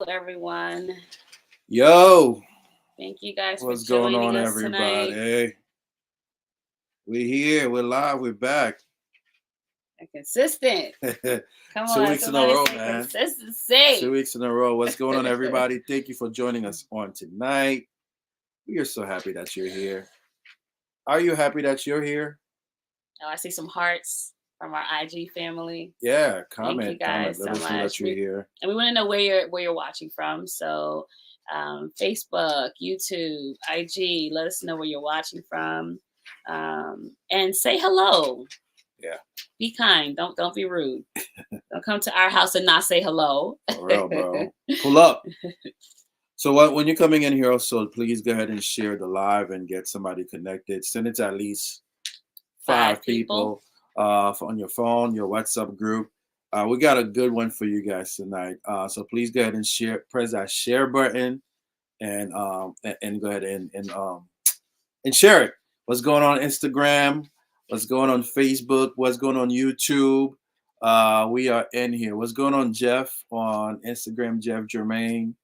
everyone. Yo, Thank you guys for what's going joining on, us tonight. everybody? We here, we're live, we're back. Consistent. Come 2 weeks in a somebody row, say man. consistency. 2 weeks in a row. What's going on, everybody? Thank you for joining us on tonight. We are so happy that you're here. Are you happy that you're here? Oh, I see some hearts from our IG family. Yeah, Thank you comment. guys Let so us know that much. you're here. And we want to know where you're watching from. So Facebook, YouTube, IG, let us know where you're watching from. And say hello. Yeah. Be kind. Don't be rude. Don't come to our house and not say hello. For real, bro. Pull up. So when you're coming in here also, please go ahead and share the live and get somebody connected. Send it to at least five people on your phone, your WhatsApp group. We got a good one for you guys tonight. So please go ahead and share, press that share button and go ahead and share it. What's going on Instagram? What's going on Facebook? What's going on YouTube? We are in here. What's going on, Jeff, on Instagram? Jeff Germain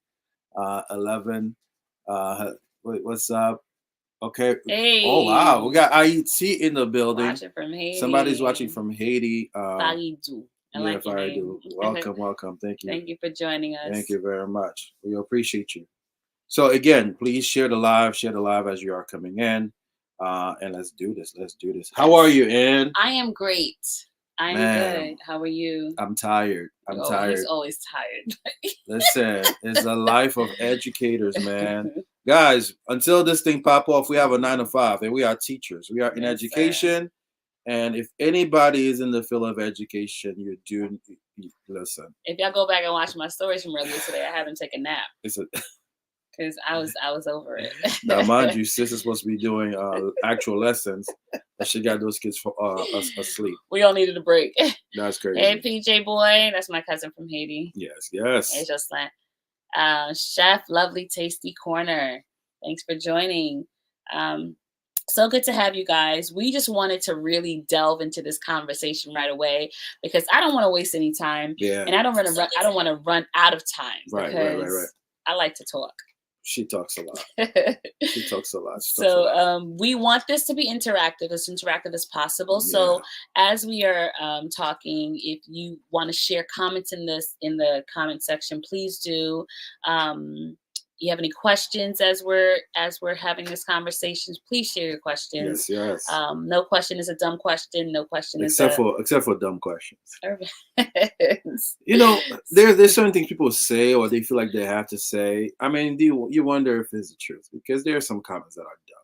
11. What's up? Okay. Hey. Oh wow, we got IET in the building. Watching from Haiti. Somebody's watching from Haiti. Faridou. Faridou. Welcome. Thank you. Thank you for joining us. Thank you very much. We appreciate you. So again, please share the live as you are coming in. And let's do this. How are you, Ann? I am great. I'm good. How are you? I'm tired. Tired. He's always tired. Listen, it's the life of educators, man. Guys, until this thing pop off, we have a 9 to 5, and we are teachers. We are in education, and if anybody is in the field of education, you're doing. Listen. If y'all go back and watch my stories from earlier today, I haven't taken a nap. Because I was over it. Now, mind you, sis is supposed to be doing actual lessons, but she got those kids asleep. We all needed a break. That's crazy. Hey, PJ boy, that's my cousin from Haiti. Yes. Hey, Jocelyn. Chef, lovely, tasty corner. Thanks for joining. So good to have you guys. We just wanted to really delve into this conversation right away because I don't want to waste any time. Yeah. And I don't want to run out of time. Right. I like to talk. She talks a lot. We want this to be interactive, as interactive as possible. Yeah. So as we are talking, if you want to share comments in the comment section, please do. You have any questions as we're having this conversation, please share your questions. Yes. No question is a dumb question. No question except for dumb questions. You know, there's certain things people say or they feel like they have to say. I mean, you wonder if it's the truth because there are some comments that are dumb.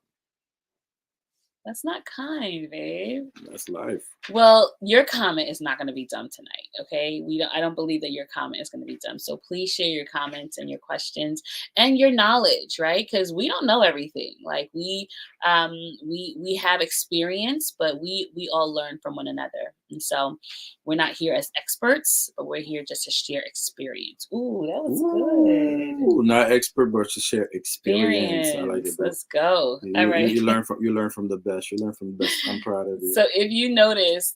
That's not kind, babe. That's life. Well, your comment is not going to be dumb tonight, okay? I don't believe that your comment is going to be dumb. So please share your comments and your questions and your knowledge, right? Because we don't know everything. Like we have experience, but we all learn from one another. And so we're not here as experts, but we're here just to share experience. Ooh, that was good. Ooh, not expert, but to share experience. I like it. Let's go. All right. You learn from the best. You learn from the best. I'm proud of you. So if you notice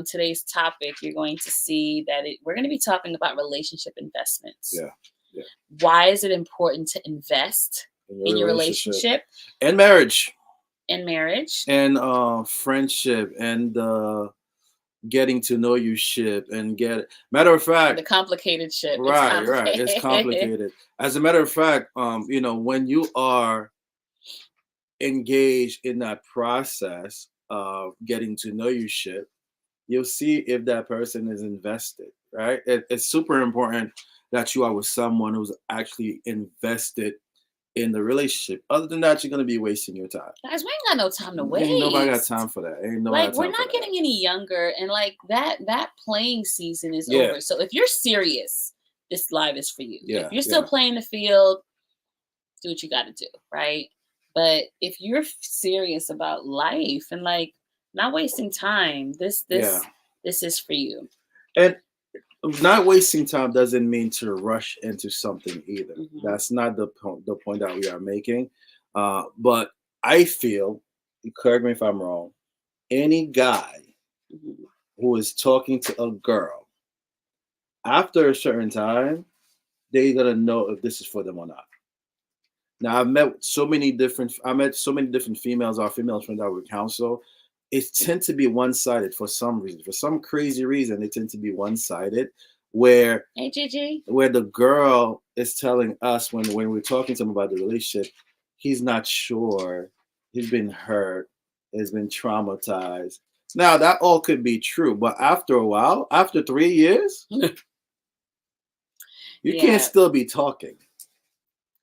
today's topic, you're going to see that we're going to be talking about relationship investments. Yeah. Why is it important to invest in your relationship? And marriage. And friendship and getting to know you ship and matter of fact, the complicated ship. Right. It's complicated. As a matter of fact, when you are engaged in that process of getting to know you ship, you'll see if that person is invested, right? It's super important that you are with someone who's actually invested in the relationship. Other than that, you're going to be wasting your time. Guys, we ain't got no time to waste. Ain't nobody got time for that. We're not getting any younger, and that playing season is over. So if you're serious, this live is for you. If you're still playing the field, do what you got to do, right? But if you're serious about life and not wasting time, this is for you. And not wasting time doesn't mean to rush into something either. Mm-hmm. That's not the point that we are making. But I feel, correct me if I'm wrong, any guy who is talking to a girl after a certain time, they're gonna know if this is for them or not. Now I met so many different females, our females friends that would counsel. It tend to be one sided for some reason. For some crazy reason, they tend to be one sided, where Hey, Gigi. where the girl is telling us when we're talking to him about the relationship, he's not sure, he's been hurt, has been traumatized. Now that all could be true, but after a while, after 3 years, you can't Yeah. still be talking.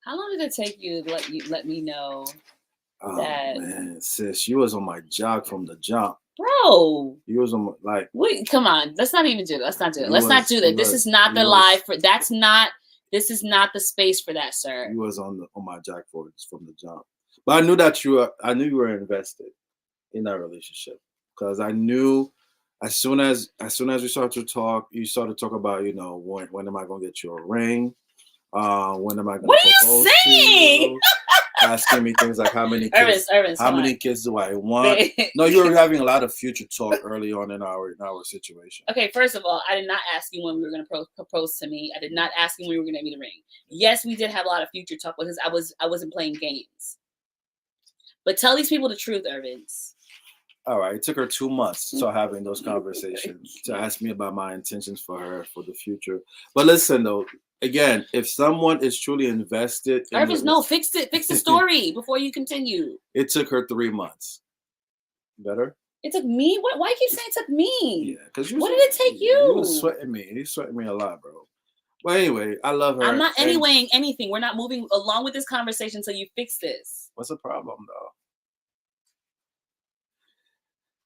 How long did it take you to let me know Oh that, man, sis, you was on my jock from the jump. bro? You was on my, like, Wait, come on. Let's not even do that. Let's not do that. you Let's not was do that. This look, is not you the was live for. That's not. This is not the space for that, sir. you was on my jack for from the jump. But I knew that I knew you were invested in that relationship because I knew as soon as we started to talk, you started to talk about, when am I gonna get you a ring? When am I gonna What are you propose to saying? you? Asking me things like how many kids Irvin's, how come many on. kids do I want? No, you were having a lot of future talk early on in our situation. Okay, first of all, I did not ask you when we were going to propose to me. I did not ask you when we were going to get me the ring. Yes, we did have a lot of future talk because I wasn't playing games. But tell these people the truth, Irvins. All right, it took her 2 months to start having those conversations to ask me about my intentions for her for the future. But listen, though, again, if someone is truly invested in Irvins, no, fix it. Fix the story before you continue. It took her 3 months. Better? It took me? Why you keep saying it took me? Yeah, because what did it take you? You was sweating me. You sweating me a lot, bro. Well, anyway, I love her. I'm not anywaying anything. We're not moving along with this conversation until you fix this. What's the problem, though?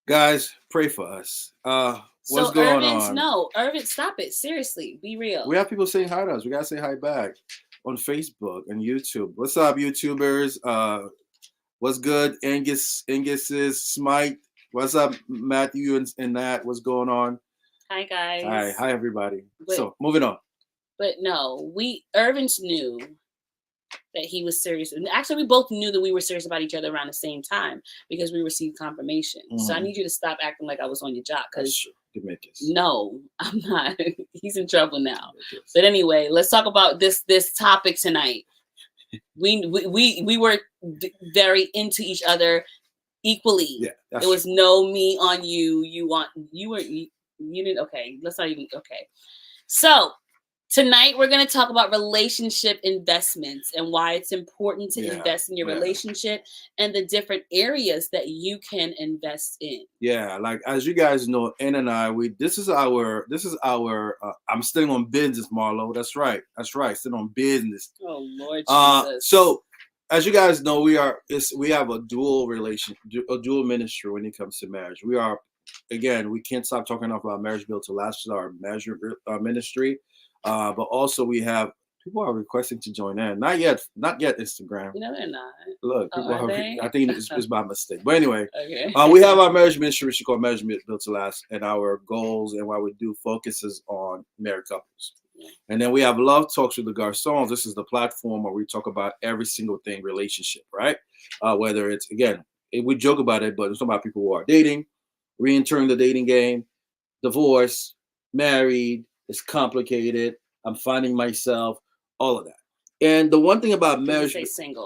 Guys, pray for us. What's going on? No, Irvin, stop it. Seriously, be real. We have people saying hi to us. We gotta say hi back on Facebook and YouTube. What's up, YouTubers? What's good? Angus is Smite. What's up, Matthew and Nat? What's going on? Hi, guys. Hi, everybody. So moving on. But no, Irvins knew that he was serious. And actually, we both knew that we were serious about each other around the same time because we received confirmation. Mm-hmm. So I need you to stop acting like I was on your job. Because no, I'm not. He's in trouble now. But anyway, let's talk about this topic tonight. We were very into each other equally. Yeah, there was no me on you. You didn't. Okay, let's not even. Okay, so. Tonight, we're going to talk about relationship investments and why it's important to invest in your relationship and the different areas that you can invest in. Yeah, like as you guys know, Ann and I, this is our. I'm staying on business, Marlo. That's right. Staying on business. Oh Lord Jesus. So, as you guys know, we have a dual ministry when it comes to marriage. We are, again, we can't stop talking about Marriage Built to Last, our ministry. But also we have people are requesting to join in. Not yet Instagram. No, they're not. Look, people I think it's by mistake. But anyway, okay. We have our marriage ministry, which is called Marriage Built to Last, and our goals and what we do focuses on married couples. Yeah. And then we have Love Talks with the Garcons. This is the platform where we talk about every single thing relationship, right? Whether it's, again, we joke about it, but it's about people who are dating, re-entering the dating game, divorce, married. It's complicated. I'm finding myself, all of that. And the one thing about marriage,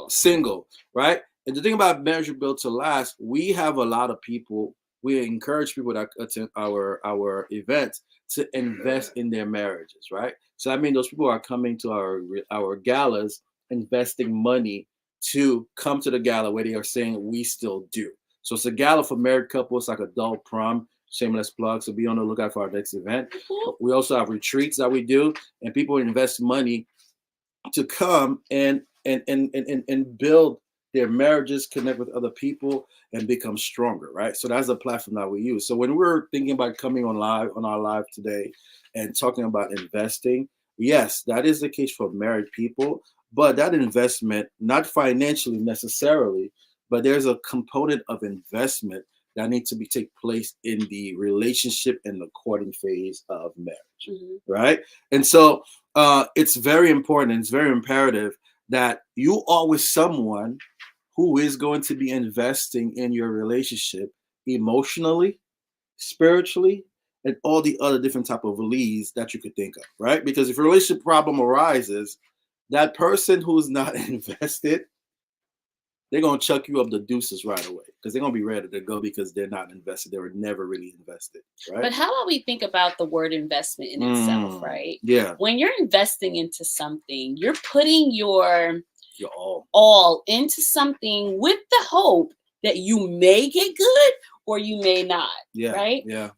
single, right? And the thing about Marriage Built to Last, we have a lot of people. We encourage people that attend our events to invest in their marriages, right? So I mean, those people are coming to our galas, investing money to come to the gala where they are saying we still do. So it's a gala for married couples, like adult prom. Shameless plug. So be on the lookout for our next event. We also have retreats that we do, and people invest money to come and build their marriages, connect with other people, and become stronger, right? So that's the platform that we use. So when we're thinking about coming on our live today and talking about investing, yes, that is the case for married people, but that investment, not financially necessarily, but there's a component of investment that needs to take place in the relationship and the courting phase of marriage, right? And so it's very important, it's very imperative that you are with someone who is going to be investing in your relationship emotionally, spiritually, and all the other different type of leads that you could think of, right? Because if a relationship problem arises, that person who's not invested, they're gonna chuck you up the deuces right away because they're gonna be ready to go because they're not invested. They were never really invested, right? But how about we think about the word investment in itself, right? Yeah, When you're investing into something, you're putting your you're all. all into something with the hope that you may get good or you may not, Yeah, right? yeah.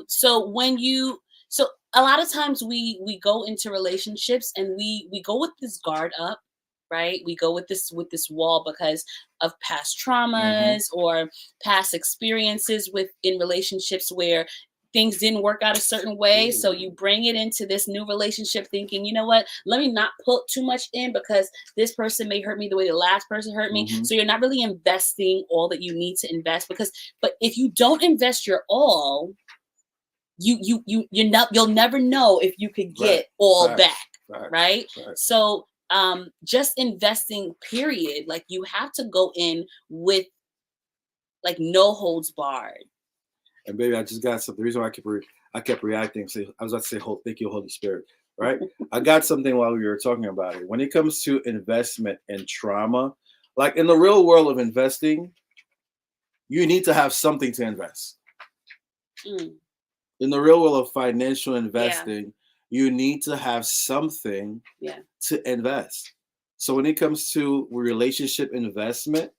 So when you so a lot of times we go into relationships and we go with this guard up, right? We go with this wall because of past Hmm. traumas or past experiences in relationships where things didn't work out a certain way. So you Ooh. bring it into this new relationship thinking, you know what, let me not put too much in because this person may hurt me the way the last person hurt me. Hmm. So you're not really investing all that you need to invest but if you don't invest your all, you'll never know if you could Right. get all back, Facts. Facts. right? Facts. So just investing period, like you have to go in with like no holds barred. And baby, I just got something. The reason why I kept reacting. Say, I was about to say, "Thank you, Holy Spirit." Right? I got something while we were talking about it. When it comes to investment and trauma, like in the real world of investing, you need to have something to invest. Mm, In the real world of financial yeah, investing, you need to have something yeah, to invest. So when it comes to relationship investment,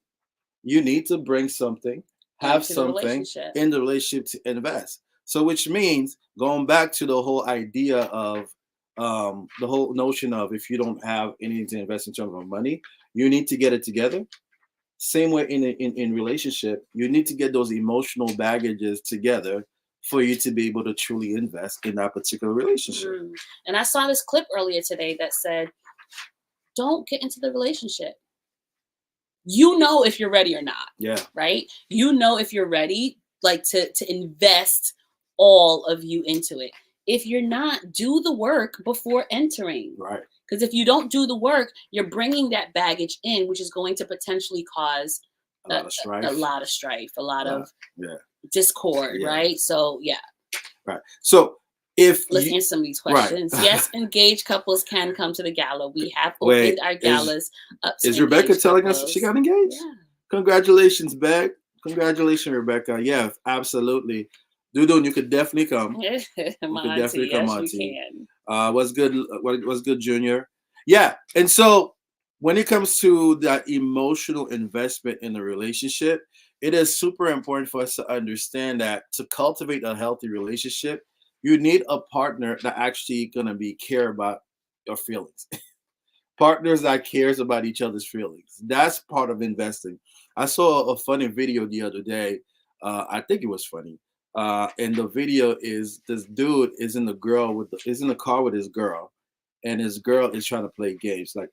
you need to bring something, have into the something relationship. in the relationship to invest. So, which means going back to the whole idea of the whole notion of if you don't have anything to invest in terms of money, you need to get it together. Same way in relationship, you need to get those emotional baggages together for you to be able to truly invest in that particular relationship. Mm. And I saw this clip earlier today that said, don't get into the relationship. You know if you're ready or not, Yeah, right? You know if you're ready, like to invest all of you into it. If you're not, do the work before entering. right. Because if you don't do the work, you're bringing that baggage in, which is going to potentially cause A a, lot of a strife. lot of strife, a lot Uh, of yeah, discord, yeah, right? So yeah, right. So if let's you answer some of these right. questions. Yes, engaged couples can come to the gala. We have opened Wait, our galas up to is Rebecca engaged telling us she couples. got engaged? Yeah. Congratulations, Beck. Congratulations, Rebecca. Yeah, absolutely. Dudon, you could definitely come. You My could auntie, definitely come, yes, you Auntie. can. What's good? What's good, Junior? Yeah, and so when it comes to that emotional investment in the relationship, it is super important for us to understand that to cultivate a healthy relationship, you need a partner that actually gonna be care about your feelings. Partners that cares about each other's feelings. That's part of investing. I saw a funny video the other day. I think it was funny. And the video is this dude is in the girl with the is in the car with his girl, and his girl is trying to play games like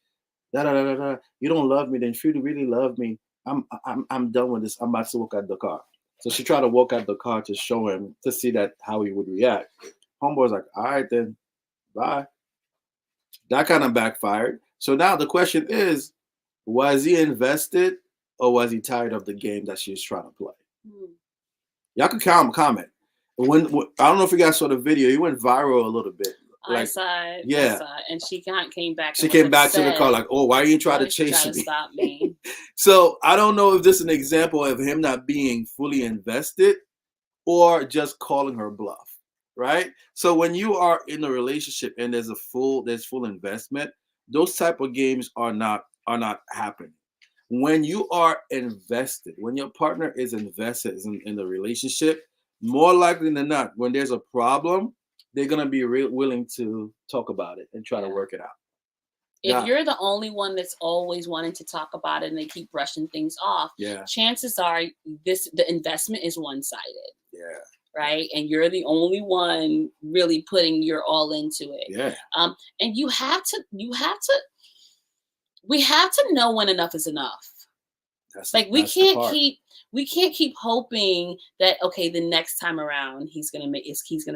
da da da da da. You don't love me, then if you really love me, I'm done with this. I'm about to walk out the car. So she tried to walk out the car to show him to see that how he would react. Homeboy's like, all right then, bye. That kind of backfired. So now the question is, was he invested or was he tired of the game that she was trying to play? Hmm. Y'all can comment. When I don't know if you guys saw the video, he went viral a little bit. I Like, saw it. I yeah, saw it. And she came back she and was came back to the car upset. like, "Oh, why you try Why to did you chase try to me?" stop me? So I don't know if this is an example of him not being fully invested or just calling her bluff, right? So when you are in a relationship and there's full investment, those type of games are not happening. When you are invested, when your partner is invested in the relationship, more likely than not, when there's a problem, they're gonna be willing to talk about it and try to Yeah. work it out. If Yeah, you're the only one that's always wanting to talk about it and they keep brushing things off, yeah, chances are the investment is one-sided, yeah, right? And you're the only one really putting your all into it. yeah. And we have to know when enough is enough. Like That's the part. we can't keep hoping that okay, the next time around he's gonna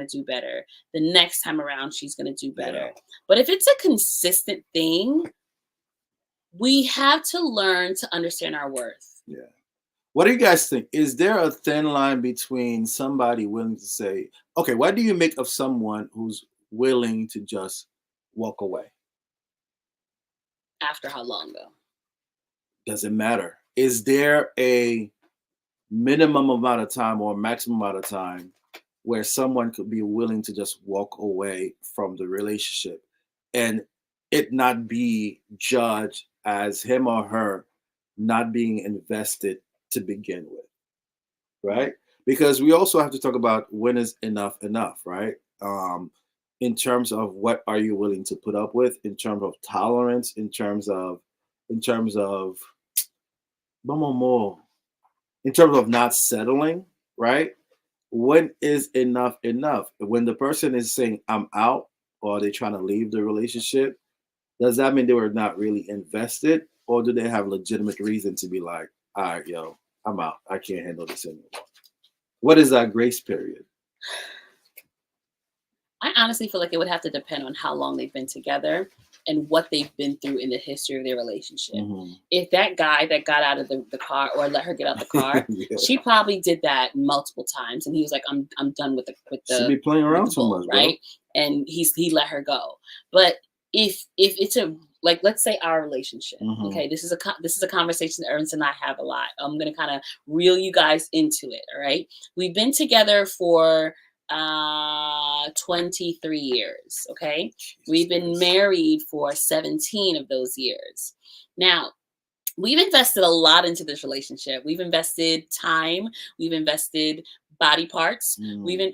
do better. The next time around she's gonna do Yeah, better. But if it's a consistent thing, we have to learn to understand our worth. yeah. What do you guys think? Is there a thin line between somebody willing to say, okay, what do you make of someone who's willing to just walk away? After how long though? Doesn't matter. Is there a minimum amount of time or maximum amount of time where someone could be willing to just walk away from the relationship and it not be judged as him or her not being invested to begin with, right? Because we also have to talk about when is enough, right? In terms of what are you willing to put up with, in terms of tolerance, in terms of vamos more, in terms of not settling, right? When is enough enough? When the person is saying I'm out or they're trying to leave the relationship, does that mean they were not really invested, or do they have legitimate reason to be like, all right, yo, I'm out. I can't handle this anymore. What is that grace period? I honestly feel like it would have to depend on how long they've been together and what they've been through in the history of their relationship. Mm-hmm. If that guy that got out of the car or let her get out the car, Yeah. she probably did that multiple times, and he was like, "I'm done with She the be playing with around the too bull," much, bro. right?" And he let her go. But if it's a, like, let's say our relationship, Mhm. okay, this is a conversation that Ernst and I have a lot. I'm gonna kind of reel you guys into it. All right, we've been together for 23 years. Okay, we've been married for 17 of those years. Now, we've invested a lot into this relationship. We've invested time, we've invested body parts, we've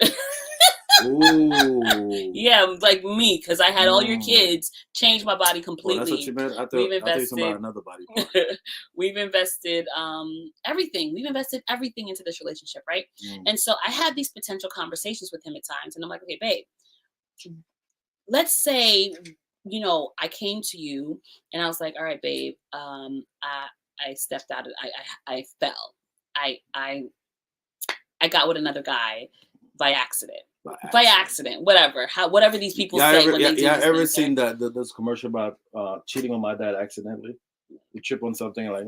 Ooh. yeah, like me, because I had all your Mm. kids change my body Well, that's what completely. you meant. I We've thought you were talking about invested another body part. we've invested everything. We've invested everything into this relationship, right? Mm. And so I had these potential conversations with him at times, and I'm like, okay, babe, let's say, I came to you and I was like, all right, babe, I stepped out of, I fell. I got with another guy by accident. By accident, whatever these people say when they do Yeah, this ever thing, seen those commercial about cheating on my dad accidentally? You trip on something like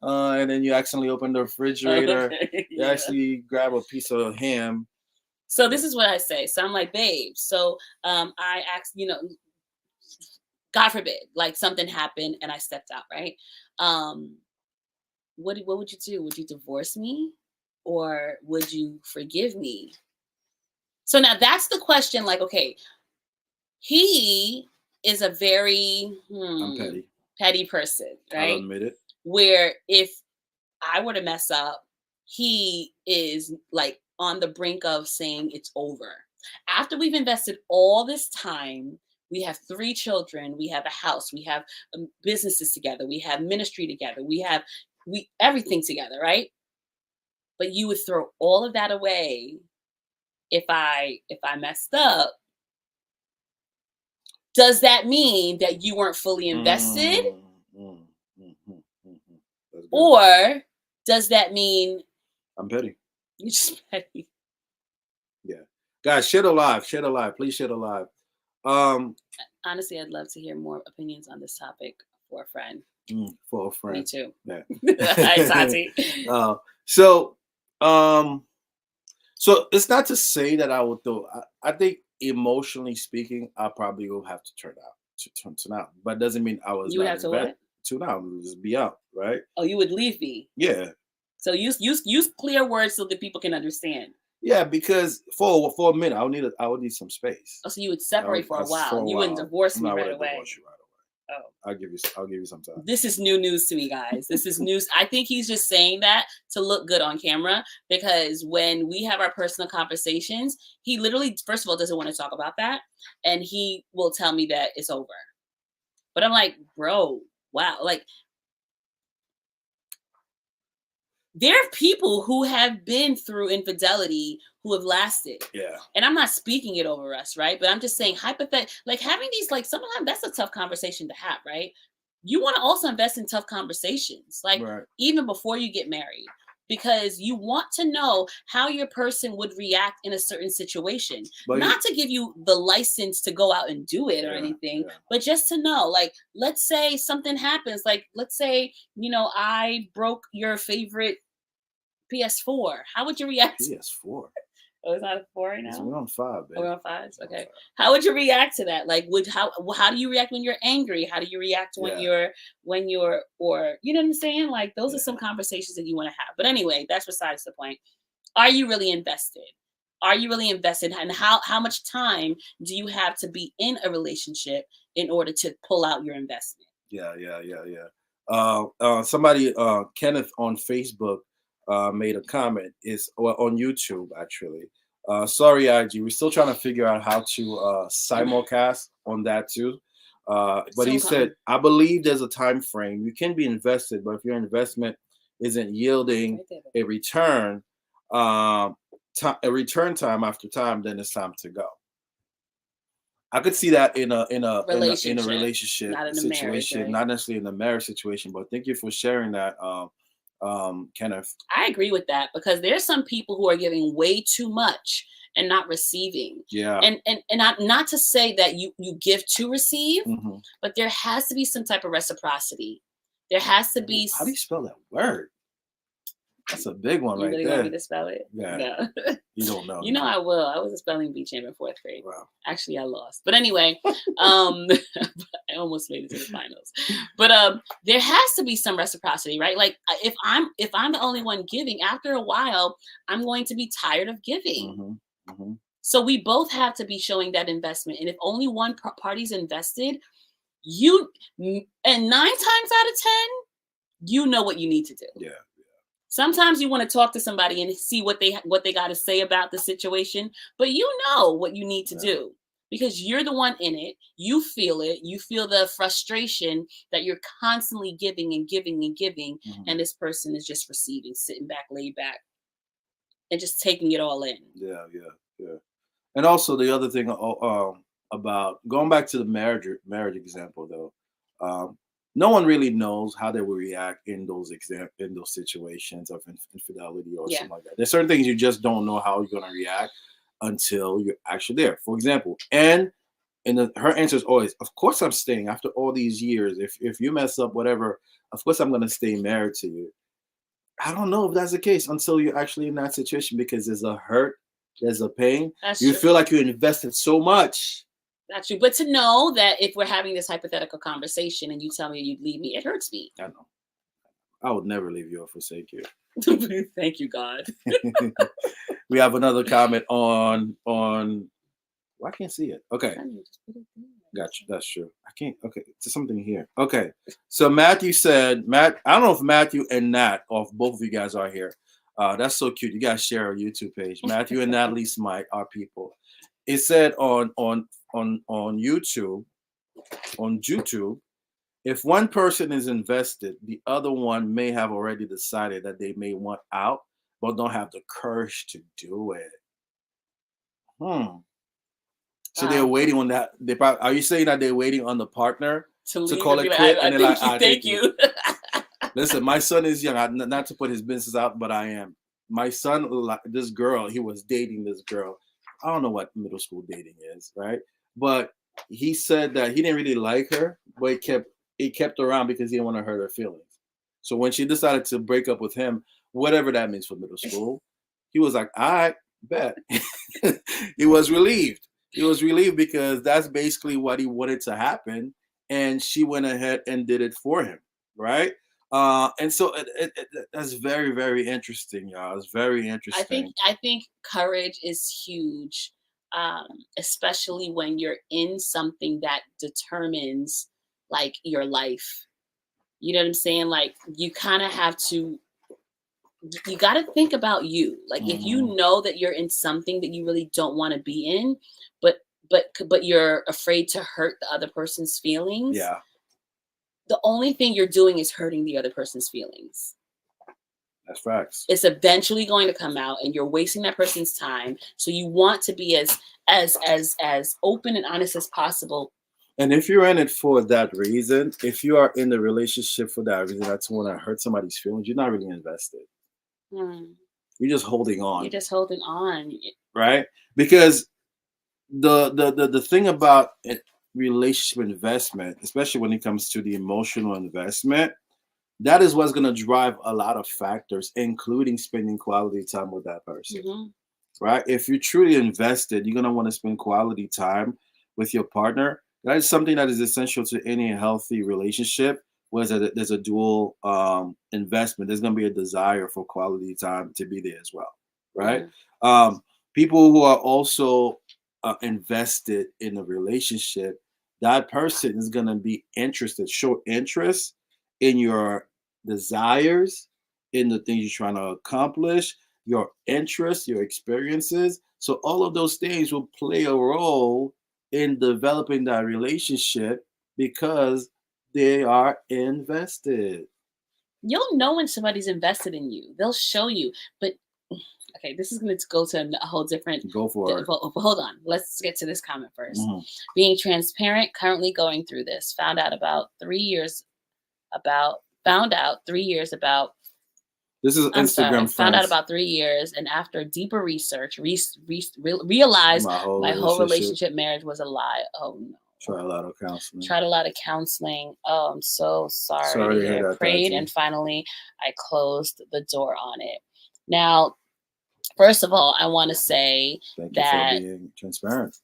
and then you accidentally open the refrigerator. You Yeah. actually grab a piece of ham. So this is what I say. So I'm like, babe. So I asked, God forbid, like something happened and I stepped out, right? What would you do? Would you divorce me, or would you forgive me? So now that's the question. Like, okay, he is a very I'm petty. petty person, I'll right? admit it. Where if I were to mess up, he is like on the brink of saying it's over. After we've invested all this time, we have 3 children, we have a house, we have businesses together, we have ministry together, we everything together, right? But you would throw all of that away if I messed up. Does that mean that you weren't fully invested? That's good. Or does that mean I'm petty? you're just petty? Yeah, guys, share the live. Share the live. Please share the live. Honestly, I'd love to hear more opinions on this topic for a friend. For a friend. Me too. Yeah. Hi, Tati. So it's not to say that I would do. I think emotionally speaking, I probably will have to turn out. But it doesn't mean I was. You would have to what? Tune out. Just be out, right? Oh, you would leave me. Yeah. So use clear words so that people can understand. Yeah, because for a minute, I would need some space. Oh, so you would separate for a while. You wouldn't divorce me right away. Divorce you right away. Oh. I'll give you some time. This is new news to me, guys. This is news. I think he's just saying that to look good on camera, because when we have our personal conversations, he literally, first of all, doesn't want to talk about that. And he will tell me that it's over. But I'm like, bro, wow. Like, there are people who have been through infidelity who have lasted. Yeah. And I'm not speaking it over us, right? But I'm just saying, like having these, like, sometimes that's a tough conversation to have, right? You want to also invest in tough conversations, like right. Even before you get married. because you want to know how your person would react in a certain situation. But Not to give you the license to go out and do it or yeah, anything, yeah. but just to know, like, let's say something happens, like, let's say, I broke your favorite PS4. How would you react? PS4. Oh, it's not a four right It's now? we're on 5, Oh, we're babe. on fives? We're on Okay. 5. How would you react to that? Like, how do you react when you're angry? How do you react when Yeah, or you know what I'm saying? Like, those are yeah, some conversations that you want to have. But anyway, that's besides the point. Are you really invested? Are you really invested? And how much time do you have to be in a relationship in order to pull out your investment? yeah, yeah, yeah, yeah. Somebody, Kenneth on Facebook, made a comment. Is well, on YouTube actually. Sorry, IG. We're still trying to figure out how to simulcast on that too. But he Soon said, come. I believe there's a time frame. You can be invested, but if your investment isn't yielding Right there. a return, um, a return time after time, then it's time to go. I could see that in a Relationship, relationship not in a marriage, situation, right? not necessarily in a marriage situation. But thank you for sharing that, Kenneth. I agree with that because there's some people who are giving way too much and not receiving. Yeah. And not to say that you give to receive, Hmm. but there has to be some type of reciprocity. There has to be. How do you spell that word? That's a big one You right really want me there. to spell it? Yeah, No. you don't know. You know No. I will. I was a spelling bee champ in fourth grade. Wow. Actually, I lost. But anyway, I almost made it to the finals. But there has to be some reciprocity, right? Like if I'm the only one giving, after a while, I'm going to be tired of giving. Hmm. Hmm. So we both have to be showing that investment. And if only one party's invested, you and 9 times out of 10, you know what you need to do. Yeah. Sometimes you want to talk to somebody and see what they got to say about the situation, but you know what you need to Yeah. do because you're the one in it. You feel it. You feel the frustration that you're constantly giving and giving and giving, Hmm. and this person is just receiving, sitting back, laid back, and just taking it all in. Yeah. Yeah. Yeah. And also the other thing, about going back to the marriage example though, no one really knows how they will react in in those situations of infidelity or Yeah. something like that. There's certain things you just don't know how you're gonna react until you're actually there. For example, her answer is always, "Of course I'm staying after all these years. If you mess up, whatever, of course I'm gonna stay married to you." I don't know if that's the case until you're actually in that situation because there's a hurt, there's a pain. That's You true. feel like you invested so much. That's true. But to know that if we're having this hypothetical conversation and you tell me you'd leave me, it hurts me. I know. I would never leave you or forsake you. Thank you, God. We have another comment on. Well, I can't see it. Okay, got you. That's true. I can't. Okay, there's something here. Okay, so Matthew said, Matt. I don't know if Matthew and Nat, or if both of you guys are here. That's so cute. You guys share our YouTube page. Matthew and Natalie Smite are people. It said on YouTube, if one person is invested, the other one may have already decided that they may want out, but don't have the courage to do it. So they're Wow. waiting on that. Are you saying that they're waiting on the partner To to leave call and be it like, quit? I And they're thank like, you, thank you. Listen, my son is young. Not to put his business out, but I am. My son, this girl, he was dating this girl. I don't know what middle school dating is, right? But he said that he didn't really like her, but he kept her around because he didn't want to hurt her feelings. So when she decided to break up with him, whatever that means for middle school, he was like, "All right, bet." He was relieved. He was relieved because that's basically what he wanted to happen, and she went ahead and did it for him, right? And so that's very, very interesting, y'all. It's very interesting. I think courage is huge, especially when you're in something that determines like your life. You know what I'm saying? Like you kind of have to. You got to think about you. Like if Mhm. you know that you're in something that you really don't want to be in, but but you're afraid to hurt the other person's feelings. Yeah, The only thing you're doing is hurting the other person's feelings. that's facts. It's eventually going to come out and you're wasting that person's time. So you want to be as open and honest as possible. And if you're in it for that reason, if you are in the relationship for that reason, that's want to hurt somebody's feelings, you're not really invested. Hmm. You're just holding You're on, just holding on. right? Because the thing about relationship investment, especially when it comes to the emotional investment, that is what's going to drive a lot of factors, including spending quality time with that person, Hmm. right? If you're truly invested, you're going to want to spend quality time with your partner. That is something that is essential to any healthy relationship. Whether there's a dual investment, there's going to be a desire for quality time to be there as well, right? Hmm. Um, People who are also invested in a relationship, that person is going to be interested, show interest in your desires, in the things you're trying to accomplish, your interests, your experiences. So all of those things will play a role in developing that relationship because they are invested. You'll know when somebody's invested in you. They'll show you. But okay, this is going to go to a whole different. Go for it. But hold on. Let's get to this comment first. Mhm. Being transparent, currently going through this. Found out 3 years about. This is I'm sorry. Instagram Found out friends. about 3 years, and after deeper research, realized My whole my whole relationship. relationship marriage was a lie. Oh no. Try a lot of counseling. Tried a lot of counseling. Oh, I'm so sorry Sorry to to hear hear. that, Prayed, Tati. and finally, I closed the door on it. Now, first of all, I want to say Thank you for that being transparent.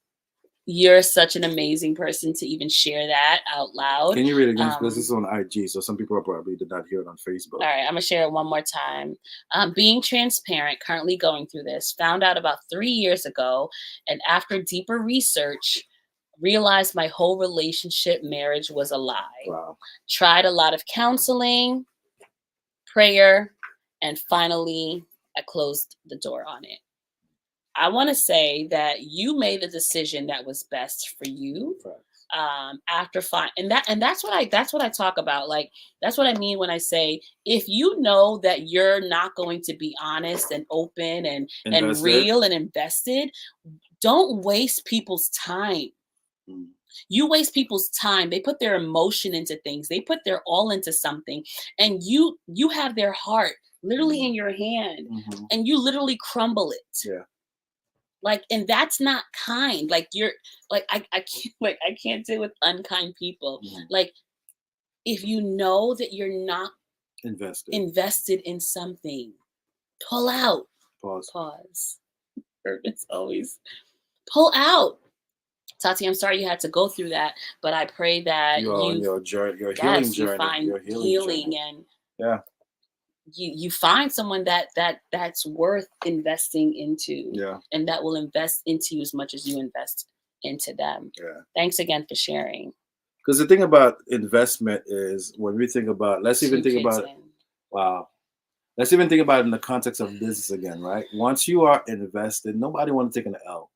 you're such an amazing person to even share that out loud. Can you read it again? Because this is on IG, so some people probably did not hear it on Facebook. All right, I'm gonna share it one more time. Being transparent, currently going through this, found out about 3 years ago, and after deeper research, realized my whole relationship marriage was a lie. Wow. Tried a lot of counseling, prayer, and finally, I closed the door on it. I want to say that you made the decision that was best for you. Right. After fine, and that's what I talk about. Like, that's what I mean when I say, if you know that you're not going to be honest and open and Invested. real and invested, don't waste people's time. Mm. You waste people's time. They put their emotion into things. They put their all into something, and you have their heart literally in your hand, Mhm. and you literally crumble it. Yeah. Like, and that's not kind. Like, you're like, I can't, like, I can't deal with unkind people. Mhm. Like, if you know that you're not Invested. invested in something, pull out. Pause. Pause. It's always pull out. Tati, I'm sorry you had to go through that, but I pray that You are on your journey, your healing yes, you journey, find your healing healing, journey. and Yeah. you find someone that's worth investing into, Yeah. and that will invest into you as much as you invest into them. Yeah. Thanks again for sharing. Because the thing about investment is when we think about, let's even Two think kids about, in. wow. Let's even think about it in the context of business again, right? Once you are invested, nobody want to take an L.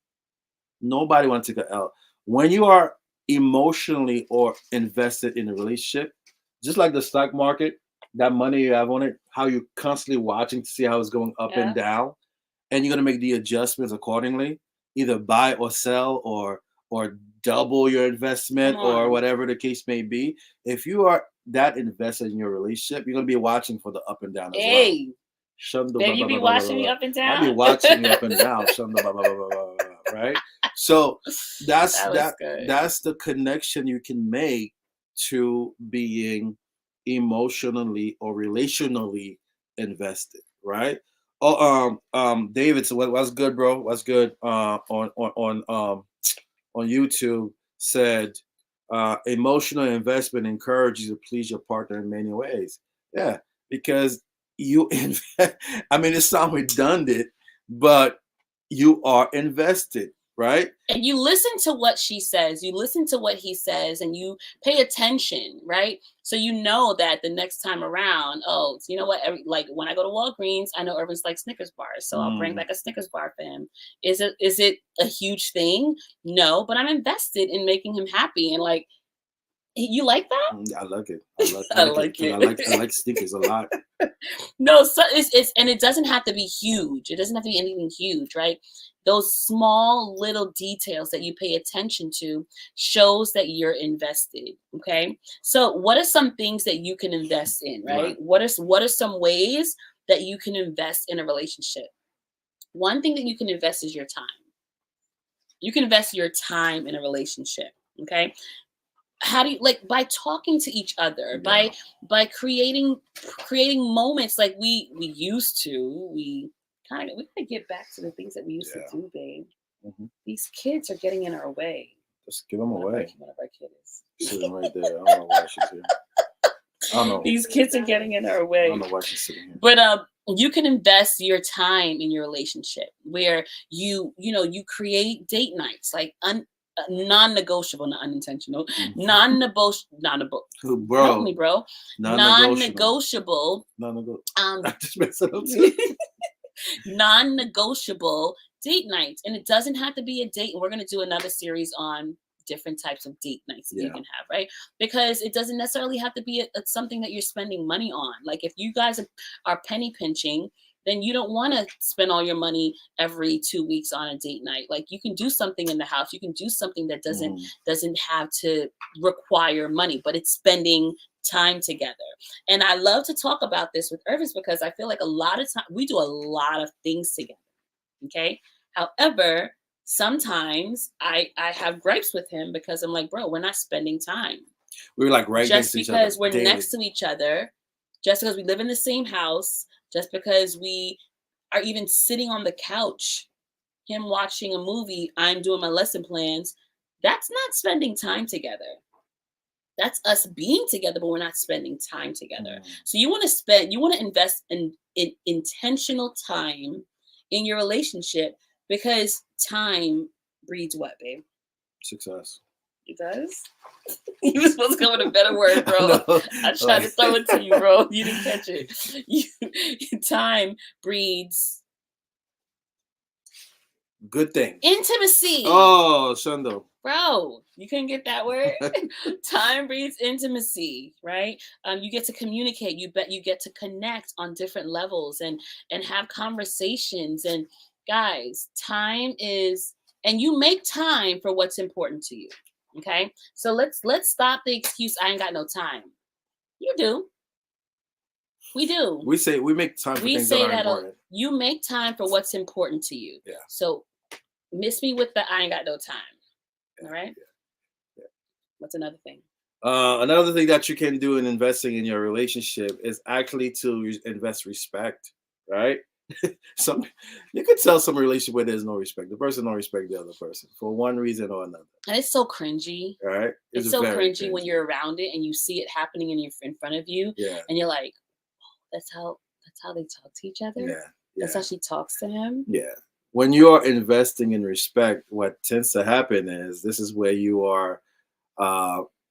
Nobody want to take an L. When you are emotionally or invested in a relationship, just like the stock market, that money you have on it, how you're constantly watching to see how it's going up and Yeah. down, and you're gonna make the adjustments accordingly, either buy or sell or double your Come investment or on. whatever the case may be. If you are that invested in your relationship, you're gonna be watching for the up and down as well. Hey, Shundo babe, ba you ba be ba ba ba watching me ba. up and I'll be down. watching you up and down. Shundo ba ba ba ba ba ba, right? So that's That was good. that's the connection you can make to being emotionally or relationally invested, right? Oh, David, so what's good, bro? What's good? On YouTube said, emotional investment encourages you to please your partner in many ways. Yeah, because you invest. I mean, it sounds redundant, but you are invested, right? And you listen to what she says, you listen to what he says, and you pay attention, right? So you know that the next time around, oh, you know what? Like, when I go to Walgreens, I know Irvin's like Snickers bars, so I'll bring Mm. back a Snickers bar for him. Is it a huge thing? No, but I'm invested in making him happy, and like, you like that? I like it. I I like it like because it. I like Snickers a lot. No, so it's and it doesn't have to be huge. It doesn't have to be anything huge, right? Those small little details that you pay attention to shows that you're invested. Okay. So what are some things that you can invest in, Right. right? What are some ways that you can invest in a relationship. One thing that you can invest is your time. You can invest your time in a relationship. Okay. How do you, like, by talking to each other, Yeah. by creating moments like we used to. We gotta get back to the things that we used to Yeah. do, babe. Hmm. These kids are getting in our way. Just give them away. One of our kids. Sitting right there. I don't know why she's here. I don't know. These kids are getting in our I way. don't know why she's sitting here. But you can invest your time in your relationship where you create date nights, like non-negotiable, not unintentional, non-negotiable. Bro, Help me, bro. Non-negotiable. Non-negotiable. Um, I just messed it up too. non-negotiable date nights, and it doesn't have to be a date. And we're gonna do another series on different types of date nights that you can have, right? Because it doesn't necessarily have to be something that you're spending money on. Like if you guys are penny pinching, then you don't want to spend all your money every 2 weeks on a date night. Like you can do something in the house. You can do something that doesn't have to require money, but it's spending time together. And I love to talk about this with Irvis because I feel like a lot of time we do a lot of things together. Okay. However, sometimes I have gripes with him because I'm like, bro, we're not spending time. We're like right next to each other. Just because we're next to each other, just because we live in the same house, just because we are even sitting on the couch, him watching a movie, I'm doing my lesson plans, that's not spending time together. That's us being together, but we're not spending time together. So you want to invest in intentional time in your relationship because time breeds what, babe? Success. It does? You were supposed to come with a better word, bro. I tried to throw it to you, bro. You didn't catch it. Time breeds good things. Intimacy. Oh, Shundo. Bro, you couldn't get that word? Time breeds intimacy, right? You get to communicate. You get to connect on different levels and have conversations. And guys, time is, and you make time for what's important to you. Okay, so let's stop the excuse. I ain't got no time. You do. We do. We make time for things that are important. You make time for what's important to you. Yeah. So miss me with the I ain't got no time. All right. Yeah. What's another thing? Another thing that you can do in investing in your relationship is actually to invest respect, right? You could tell some relationship where there's no respect. The person don't respect the other person for one reason or another. And it's so cringy. Right? It's so cringy when you're around it and you see it happening in front of you. Yeah. And you're like, oh, that's how they talk to each other. Yeah. That's how she talks to him. Yeah. When you are investing in respect, what tends to happen is this is where you are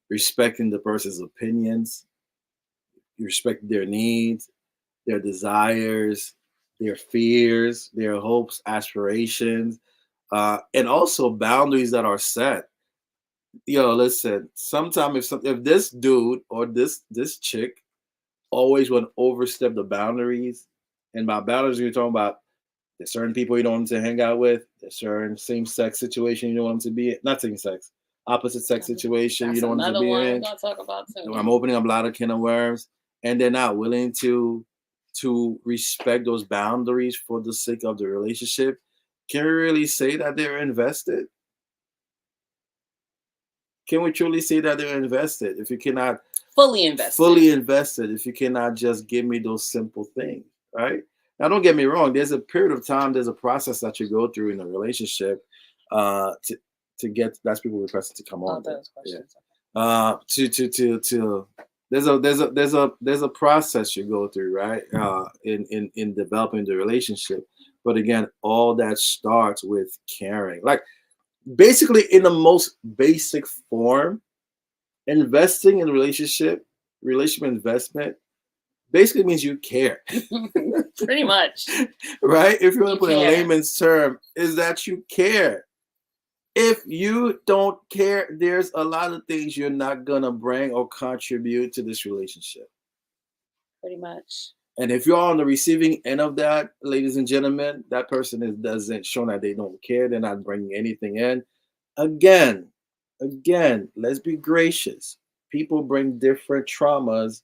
respecting the person's opinions, you respect their needs, their desires, their fears, their hopes, aspirations, and also boundaries that are set. Yo, listen, sometimes if this dude or this chick always want to overstep the boundaries, and by boundaries you're talking about there's certain people you don't want to hang out with. There's certain same-sex situation you don't want to be in. Not same-sex, opposite sex situation you don't want to be in. Talk about I'm opening up a lot of can of worms, and they're not willing to respect those boundaries for the sake of the relationship. Can we really say that they're invested? Can we truly say that they're invested if you cannot fully invested? If you cannot just give me those simple things, right? Now, don't get me wrong. There's a period of time. There's a process that you go through in a relationship to get. That's people requesting to come on. Yeah. There's a process you go through, right? In developing the relationship. But again, all that starts with caring. Like basically, in the most basic form, investing in relationship investment basically means you care. Pretty much. Right? If you want to put in layman's term, is that you care. If you don't care, there's a lot of things you're not going to bring or contribute to this relationship. Pretty much. And if you're on the receiving end of that, ladies and gentlemen, that person doesn't show that they don't care. They're not bringing anything in. Again, let's be gracious. People bring different traumas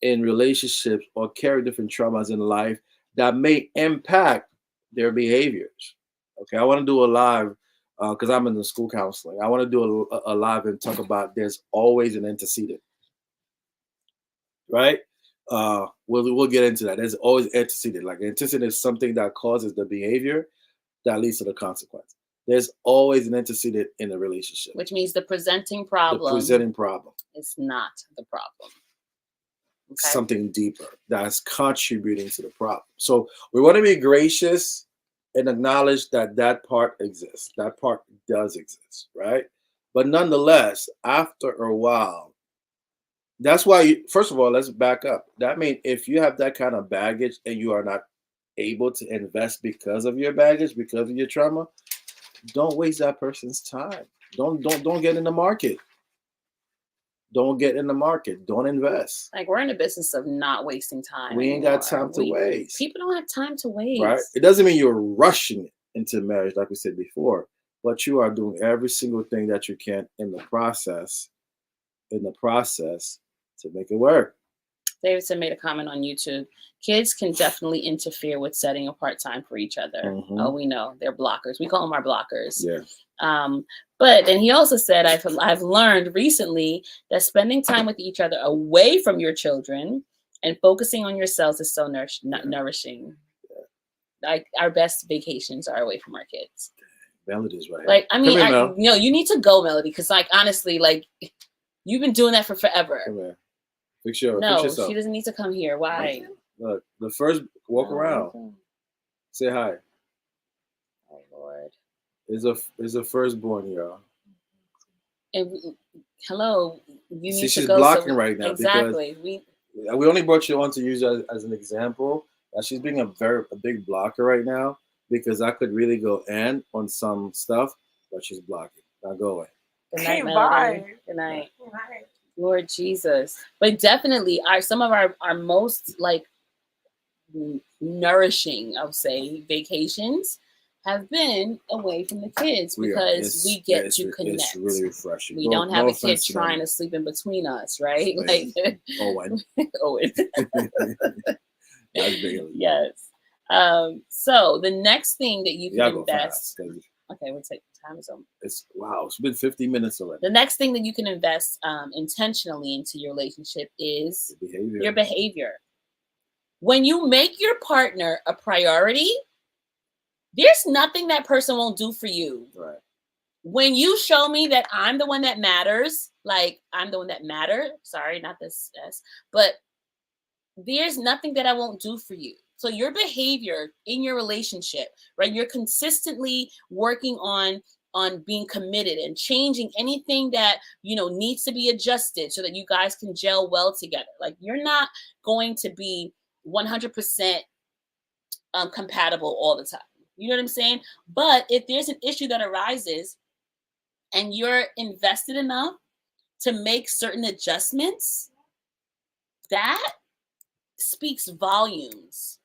in relationships or carry different traumas in life that may impact their behaviors. Okay, I want to do a live because I'm in the school counseling. I want to do a live and talk about there's always an antecedent, right? We'll get into that. There's always antecedent. Like antecedent is something that causes the behavior that leads to the consequence. There's always an antecedent in a relationship. Which means the presenting The problem presenting problem. is not the problem. Okay. Something deeper that's contributing to the problem. So we want to be gracious and acknowledge that that part exists. That part does exist, right? But nonetheless, after a while, that's why, first of all, let's back up. That means if you have that kind of baggage and you are not able to invest because of your baggage, because of your trauma, don't waste that person's time. Don't get in the market. Don't get in the market. Don't invest. Like, we're in the business of not wasting time. We ain't anymore. got time to waste. People don't have time to waste. Right? It doesn't mean you're rushing into marriage, like we said before, but you are doing every single thing that you can in the process to make it work. Davidson made a comment on YouTube. Kids can definitely interfere with setting apart time for each other. Mhm. Oh, we know. They're blockers. We call them our blockers. Yeah. But then he also said, I've learned recently that spending time with each other away from your children and focusing on yourselves is so nourishing. Like, our best vacations are away from our kids. Melody's right. Like, I mean, Mel. you need to go, Melody, because, like, honestly, like, you've been doing that for forever. Come here. Fix your, No, fix yourself. she doesn't need to come here. Why? Look, the first walk around. Okay. Say hi. Oh Lord. Is a firstborn, y'all. And hello, you need See, to she's go. blocking right now exactly. because we only brought you on to use as an example. She's being a big blocker right now because I could really go in on some stuff, but she's blocking. Now go away. Good night, Melody. Good night. Lord Jesus. But definitely some of our most like nourishing, I would say, vacations have been away from the kids because we get to connect. It's really refreshing. We don't have a kid trying to sleep in between us, right? Like Owen. Owen. That's big. Yes. So the next thing that you can invest. Okay, we'll take time is on. It's been 50 minutes already. The next thing that you can invest intentionally into your relationship is your behavior. When you make your partner a priority, there's nothing that person won't do for you. Right. When you show me that I'm the one that matters, like I'm the one that matter. Sorry, not this S, but there's nothing that I won't do for you. So your behavior in your relationship, right? You're consistently working on being committed and changing anything that, needs to be adjusted so that you guys can gel well together. Like, you're not going to be 100% compatible all the time. You know what I'm saying? But if there's an issue that arises and you're invested enough to make certain adjustments, that speaks volumes.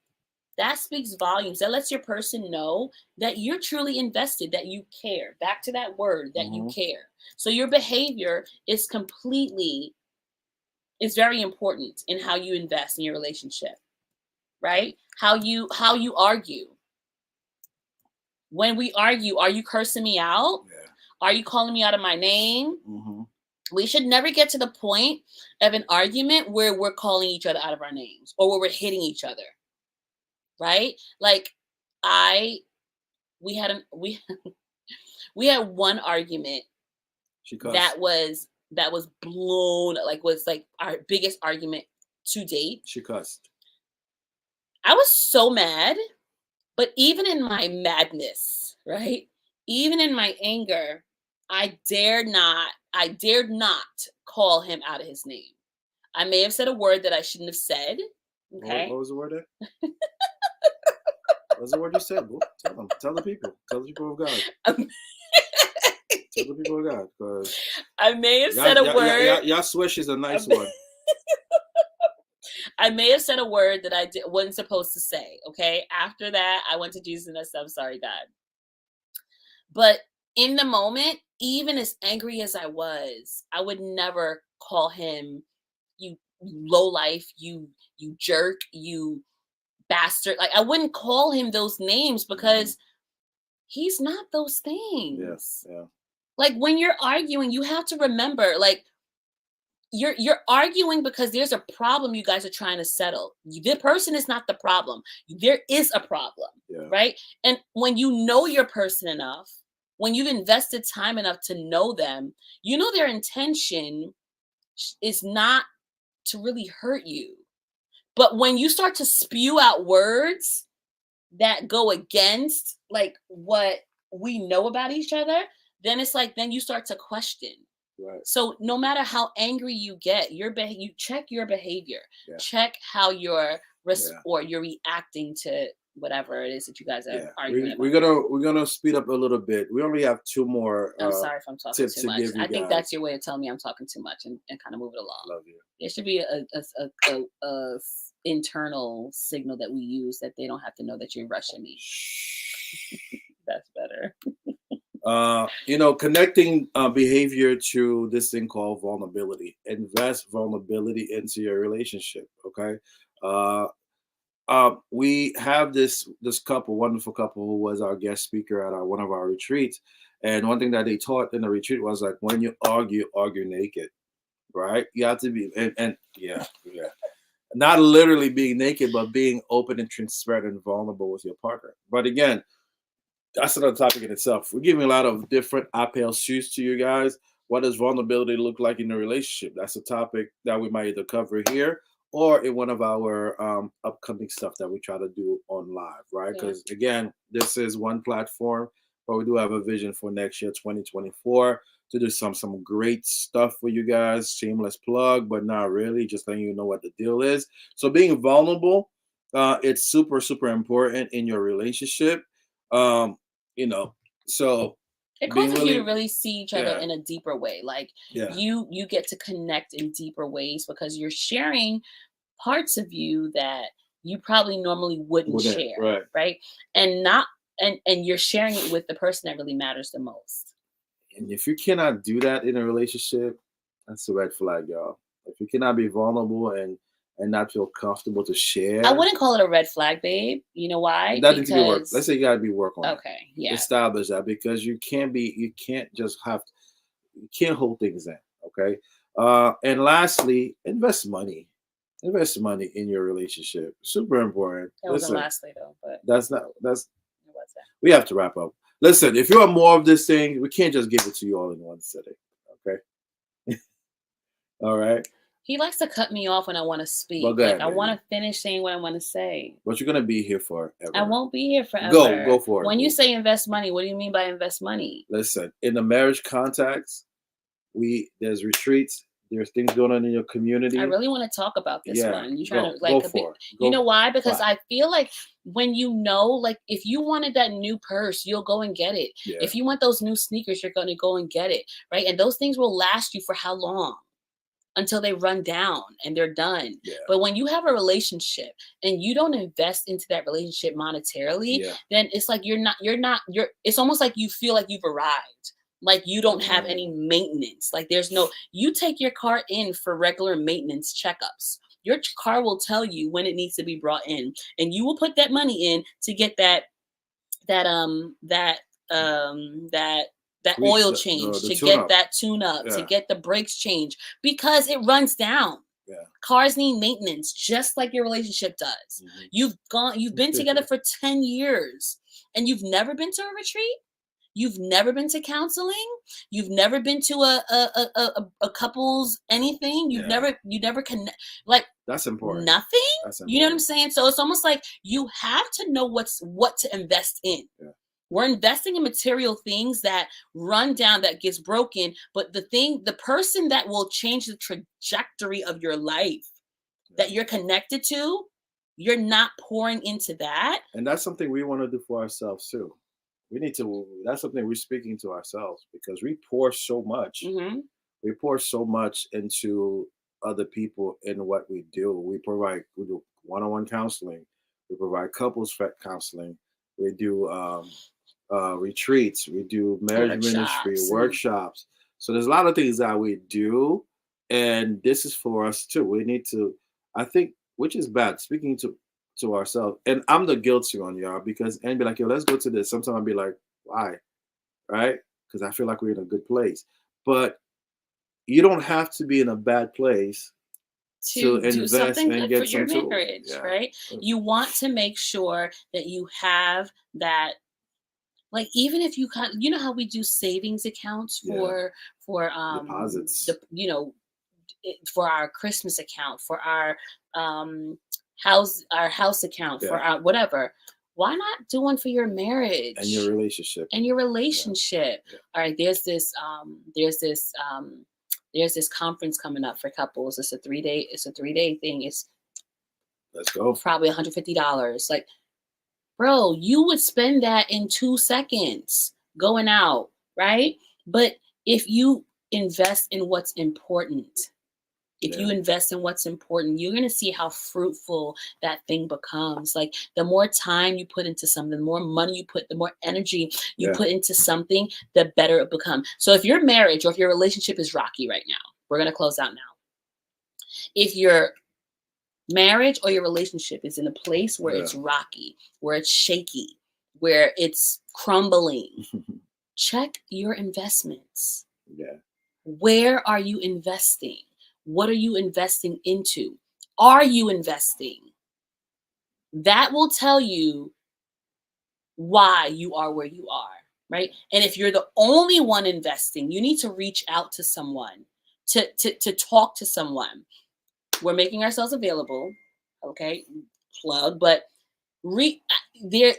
That speaks volumes. That lets your person know that you're truly invested, that you care. Back to that word, that you care. So your behavior is very important in how you invest in your relationship, right? How you argue. When we argue, are you cursing me out? Yeah. Are you calling me out of my name? Mm-hmm. We should never get to the point of an argument where we're calling each other out of our names or where we're hitting each other. Right? Like we had one argument that was blown, was like our biggest argument to date. She cussed. I was so mad, but even in my madness, right? Even in my anger, I dared not call him out of his name. I may have said a word that I shouldn't have said. Okay. What was the word there? What's the word you said, boo? Tell them. Tell the people. Tell the people of God. Tell the people of God. Because I may have said a word. Y'all swish is a nice one. I may have said a word that I wasn't supposed to say. Okay. After that, I went to Jesus and I said, I'm sorry, God. But in the moment, even as angry as I was, I would never call him, you low life, you jerk, you bastard. Like, I wouldn't call him those names because he's not those things. Yeah. Like, when you're arguing, you have to remember, like, you're arguing because there's a problem you guys are trying to settle. The person is not the problem. There is a problem, right? And when you know your person enough, when you've invested time enough to know them, you know their intention is not to really hurt you. But when you start to spew out words that go against like what we know about each other, then it's like, then you start to question. Right. So no matter how angry you get, you check your behavior, check how you're or you're reacting to whatever it is that you guys are arguing about. We're gonna speed up a little bit. We only have two more. I'm sorry if I'm talking tips too to much. give you I think guys. that's your way of telling me I'm talking too much and kind of move it along. Love you. There should be a internal signal that we use that they don't have to know that you're rushing me. That's better. Connecting behavior to this thing called vulnerability. Invest vulnerability into your relationship. Okay. We have this wonderful couple who was our guest speaker at one of our retreats, and one thing that they taught in the retreat was like, when you argue naked, right? You have to be and not literally being naked, but being open and transparent and vulnerable with your partner. But again, that's another topic in itself. We're giving a lot of different appeal shoes to you guys. What does vulnerability look like in a relationship? That's a topic that we might either cover here or in one of our upcoming stuff that we try to do on live, right? Because again, this is one platform, but we do have a vision for next year, 2024, to do some great stuff for you guys. Shameless plug, but not really. Just letting you know what the deal is. So being vulnerable, it's super, super important in your relationship. So it causes you to really see each other in a deeper way. Like you get to connect in deeper ways because you're sharing parts of you that you probably normally wouldn't share, right? And you're sharing it with the person that really matters the most. And if you cannot do that in a relationship, that's a red flag, y'all. If you cannot be vulnerable and not feel comfortable to share, I wouldn't call it a red flag, babe. You know why? That needs to be work. Let's say you gotta be work on it. Okay, yeah. Establish that, because you can't hold things in. Okay. And lastly, invest money. Invest money in your relationship. Super important. That wasn't lastly though, but that's we have to wrap up. Listen, if you want more of this thing, we can't just give it to you all in one sitting. Okay. All right. He likes to cut me off when I want to speak. I want to finish saying what I want to say. But you're gonna be here forever. I won't be here forever. Go for it. When you say invest money, what do you mean by invest money? Listen, in the marriage context, there's retreats. There's things going on in your community. I really want to talk about this one. You trying to like, you know why? Because I feel like when you know, like if you wanted that new purse, you'll go and get it. Yeah. If you want those new sneakers, you're going to go and get it, right? And those things will last you for how long? Until they run down and they're done. Yeah. But when you have a relationship and you don't invest into that relationship monetarily, then it's like it's almost like you feel like you've arrived. Like you don't have any maintenance. Like you take your car in for regular maintenance checkups. Your car will tell you when it needs to be brought in, and you will put that money in to get that oil change, to get that tune up, to get the brakes changed, because it runs down. Yeah. Cars need maintenance just like your relationship does. Mm-hmm. You've been together for 10 years and you've never been to a retreat. You've never been to counseling. You've never been to a couple's anything. You never connect. Like, that's important. Nothing. That's important. You know what I'm saying? So it's almost like you have to know what to invest in. Yeah. We're investing in material things that run down, that gets broken. But the person that will change the trajectory of your life that you're connected to, you're not pouring into that. And that's something we want to do for ourselves too. That's something we're speaking to ourselves, because we pour so much. Mm-hmm. We pour so much into other people in what we do. We do one-on-one counseling. We provide couples counseling. We do retreats. We do marriage ministry workshops. So there's a lot of things that we do And this is for us too. We need to, I think, which is bad, speaking to ourselves. And I'm the guilty one, y'all, because and be like, yo, let's go to this. Sometimes I'll be like, why? Right? Because I feel like we're in a good place. But you don't have to be in a bad place to to do invest something and good for get your some tools. marriage, Yeah. right? You want to make sure that you have that, like, even if you kind, you know how we do savings accounts Yeah. for the, Deposits. for our Christmas account, for um our house account, for Yeah. our whatever. Why not do one for your And your marriage relationship. and your Yeah. relationship? Yeah. All right, there's this conference coming up for couples. It's a 3-day thing. It's Let's go. probably $150. Like, bro, you would spend that in 2 seconds going out, right? But if you invest in what's important, if you Yeah. invest in what's important, you're going to see how fruitful that thing becomes. Like, the more time you put into something, the more money you put, the more energy you Yeah. put into something, the better it becomes. So if your marriage or if your relationship is rocky right now, we're going to close out now. If your marriage or your relationship is in a place where it's Yeah. rocky, where it's shaky, where it's crumbling, check your investments. Yeah. Where are you investing? What are you investing into? Are you investing? That will tell you why you are where you are, right? And if you're the only one investing, you need to reach out to someone, to talk to someone. We're making ourselves available, okay? Plug, but there,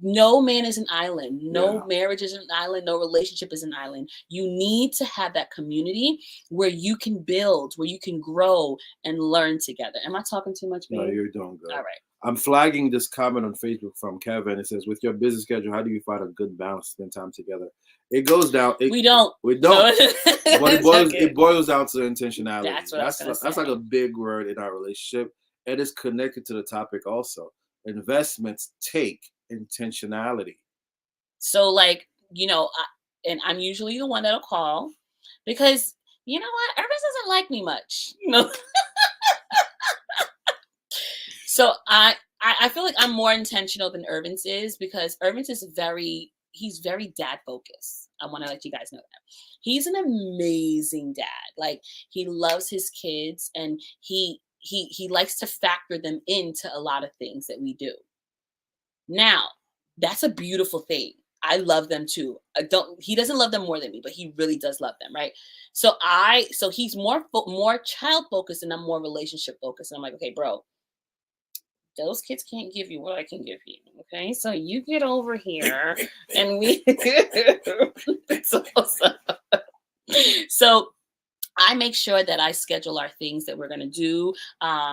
no man is an island. No Yeah. marriage is an island. No relationship is an island. You need to have that community where you can build, where you can grow and learn together. Am I talking too much, No, babe? you're doing good. All right. I'm flagging this comment on Facebook from Kevin. It says, with your busy schedule, how do you find a good balance to spend time together? It goes down. We don't. We don't. No. But Okay. it boils down to intentionality. That's what I was gonna That's like say. a big word in our relationship. It is connected to the topic also. Investments take intentionality. So, like, and I'm usually the one that'll call because you know what? Irvis doesn't like me much. So I feel like I'm more intentional than Irvins is, because Irvins is he's very dad focused. I want to let you guys know that. He's an amazing dad. Like, he loves his kids, and he likes to factor them into a lot of things that we do. Now, that's a beautiful thing. I love them too. He doesn't love them more than me, but he really does love them, right? So he's more child focused, and I'm more relationship focused. And I'm like, okay, bro, those kids can't give you what I can give you. Okay, so you get over here, and we. so I make sure that I schedule our things that we're going to do.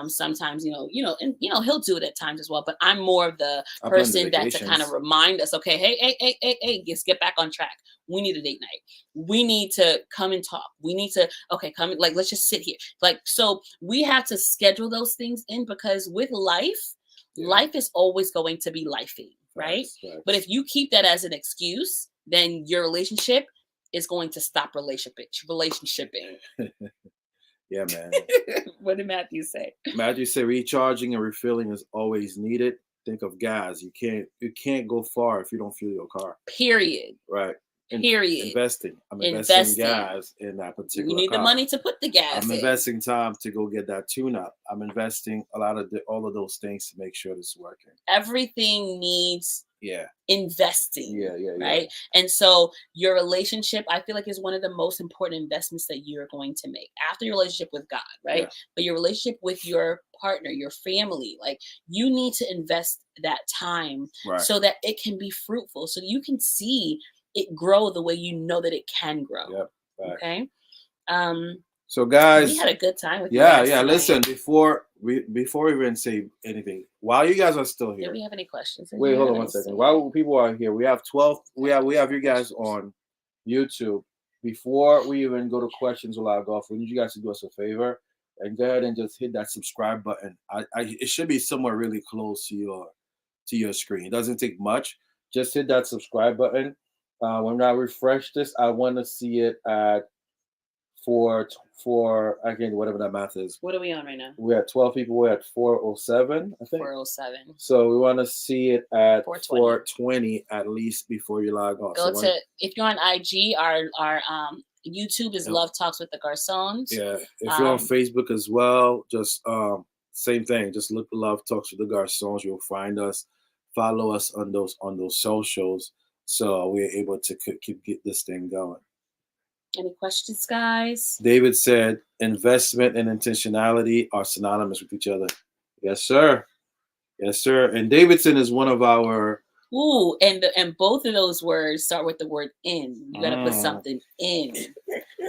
Sometimes, and he'll do it at times as well. But I'm more of the I plan the person that to kind of vacations. remind us, okay, hey, let's get back on track. We need a date night. We need to come and talk. We need to, okay, come, like, let's just sit here. Like, so we have to schedule those things in, because with life, Yeah. life is always going to be lifing, right? Facts. But if you keep that as an excuse, then your relationship is going to stop relationshiping. Yeah, man. What did Matthew say? Matthew said recharging and refilling is always needed. Think of gas. You can't go far if you don't fuel your car. Period. Right. Period. Investing. I'm investing gas in that particular You need car. the money to put the gas I'm in. investing time to go get that tune up. I'm investing all of those things to make sure it's working. Everything needs investing. Yeah. Right. And so your relationship, I feel like, is one of the most important investments that you're going to make after your relationship with God, right? Yeah. But your relationship with your partner, your family, like, you need to invest that time so that it can be fruitful, so you can see it grow the way you know that it can grow. Yep. Okay. So guys, we had a good time with you guys tonight. Listen, before we even say anything, while you guys are still here, do we have any questions? Wait, hold on one second. While people are here, we have 12. We have you guys on YouTube. Before we even go to questions with our golf, we need you guys to do us a favor and go ahead and just hit that subscribe button. It should be somewhere really close to your screen. It doesn't take much. Just hit that subscribe button. When I refresh this, I want to see it at for again, whatever that math is. What are we on right now? We're at 12 people. We're at 407, I think. 407. So we want to see it at 420. 420 at least before you log off. Go to if you're on IG, our YouTube is Love Talks with the Garcons. Yeah, if you're on Facebook as well, just same thing. Just look Love Talks with the Garcons. You'll find us. Follow us on those socials, so we're able to get this thing going. Any questions, guys? David said, investment and intentionality are synonymous with each other. Yes, sir. Yes, sir. And Davidson is one of our. Ooh, and both of those words start with the word in. You got to put something in.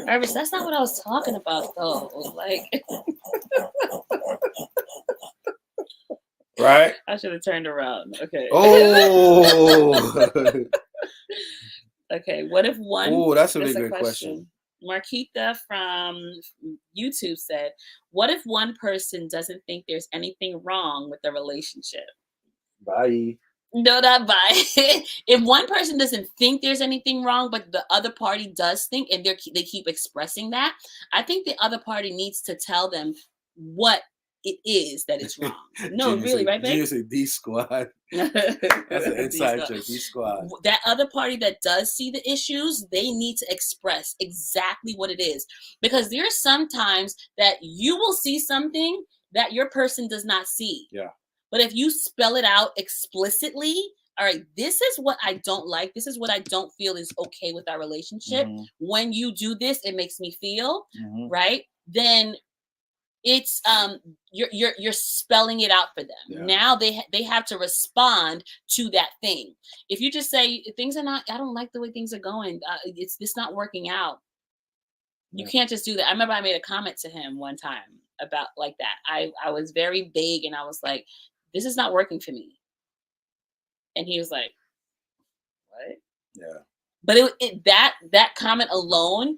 Irvis, that's not what I was talking about, though. Like, right? I should have turned around. Okay. Oh. Okay. What if one? Oh, that's a really good question. Marquita from YouTube said, "What if one person doesn't think there's anything wrong with the relationship?" Bye. No, not bye. If one person doesn't think there's anything wrong, but the other party does think, and they keep expressing that, I think the other party needs to tell them what it is that is wrong. No, really, right, babe? You say D squad. That's an inside joke. D squad. That other party that does see the issues, they need to express exactly what it is. Because there are some times that you will see something that your person does not see. Yeah. But if you spell it out explicitly, all right, this is what I don't like. This is what I don't feel is okay with our relationship. Mm-hmm. When you do this, it makes me feel, right? Then it's you're spelling it out for them. Yeah. Now they have to respond to that thing. If you just say things are not, I don't like the way things are going. It's not working out. You can't just do that. I remember I made a comment to him one time about like that. I was very vague and I was like, this is not working for me. And he was like, what? Yeah. But that comment alone,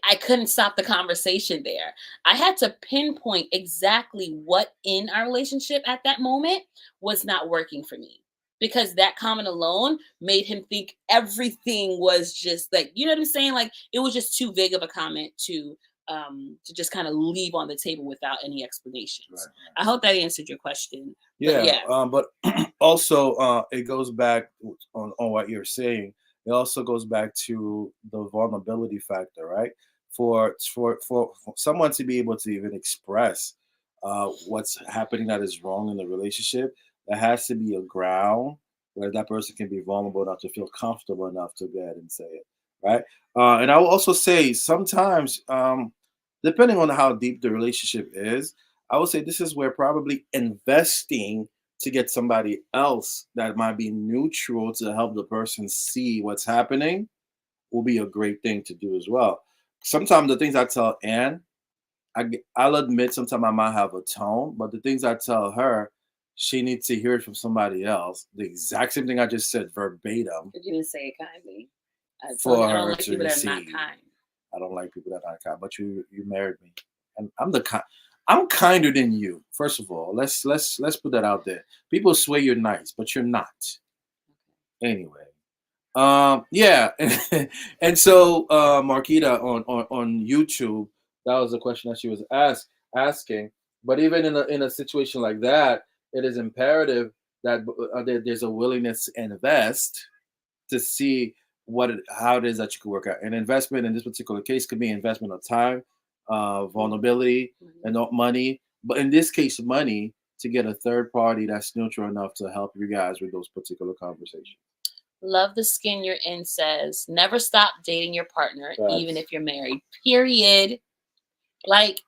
I couldn't stop the conversation there. I had to pinpoint exactly what in our relationship at that moment was not working for me. Because that comment alone made him think everything was just like, you know what I'm saying? Like it was just too vague of a comment to just kind of leave on the table without any explanations. Right. I hope that answered your question. Yeah. But also it goes back on what you're saying. It also goes back to the vulnerability factor, right? For someone to be able to even express what's happening that is wrong in the relationship, there has to be a ground where that person can be vulnerable enough to feel comfortable enough to go ahead and say it, right? And I will also say sometimes, depending on how deep the relationship is, I would say this is where probably investing to get somebody else that might be neutral to help the person see what's happening will be a great thing to do as well. Sometimes the things I tell Anne, I'll admit sometimes I might have a tone, but the things I tell her, she needs to hear it from somebody else. The exact same thing I just said verbatim. But you didn't say it kindly. I don't like people that are not kind. I don't like people that are not kind, but you married me, and I'm kinder than you. First of all, let's put that out there. People swear you're nice, but you're not. Anyway, yeah, and so Marquita on YouTube, that was the question that she was asking. But even in a situation like that, it is imperative that there's a willingness to invest to see how it is that you can work out. An investment in this particular case could be investment of time, vulnerability, and not money. But in this case, money to get a third party that's neutral enough to help you guys with those particular conversations. Love the Skin You're In says, never stop dating your partner, even if you're married. Period. Like,